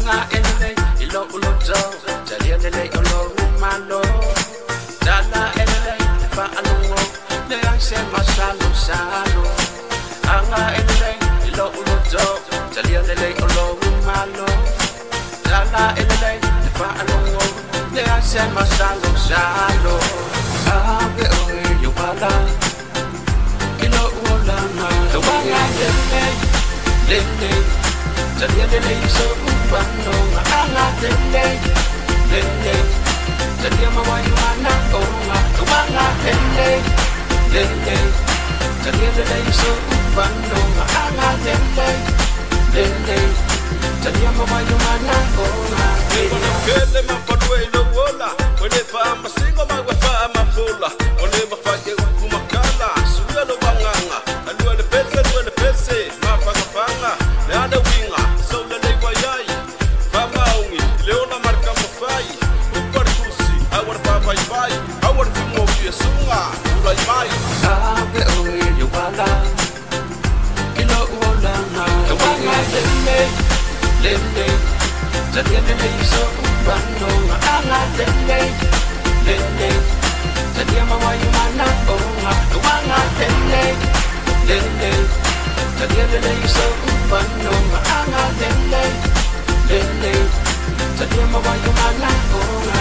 anga elele ilo uloto jalia lele olo malo dala elele fa alungo le anse masalo salo anga elele ilo uloto jalia lele olo malo dala elele fa alungo le anse masalo salo anga oe yobala ilo uola ma anga elele lele jalia lele so ufano anga lele lele jalia mawai mana onga anga lele lele jalia lele so ufano anga lele lele jalia mawai mana onga kele mapalwe no wola ole fa masingo magwa fa mafula ole mafake ukumakala suya lo banganga alwe pese mafaka fanga le ada winga so le wayai fama ungi leona marka mafai upar kusi awar fa bai awar fimo yesunga ulai mai ave oe yobala ilo uola na anga lele lele jalia lele so ufano anga lele lele jalia mawai mana onga anga lele lele jalia lele so ufano anga lele lele jalia mawai mana onga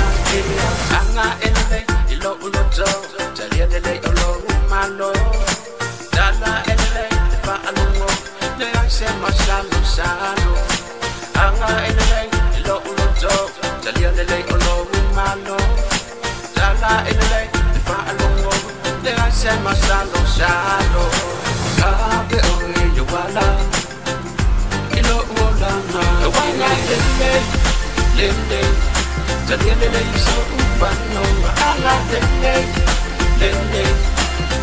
anga elele ilo uloto jalia lele olo malo dala elele fa alungo le anse masalo salo anga elele ilo uloto jalia lele olo malo dala elele fa alungo le anse masalo salo ave oe yobala ilo uola na anga lele lele jalia lele so ufano anga lele lele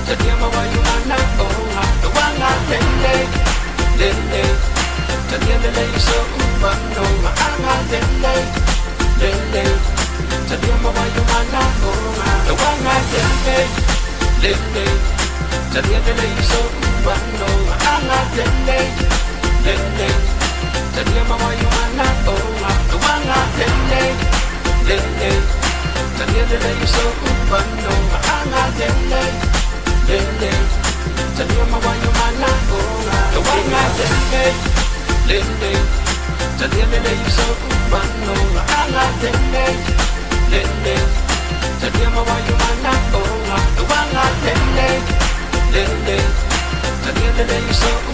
jalia mawai mana onga anga lele lele jalia lele so ufano anga lele lele jalia mawai mana onga anga lele lele jalia lele so ufano anga lele lele jalia mawai mana onga anga lele lele jalia lele so ufano anga lele lele jalia mawai mana onga anga lele lele jalia lele so ufano anga lele lele jalia mawai mana onga anga lele lele jalia lele so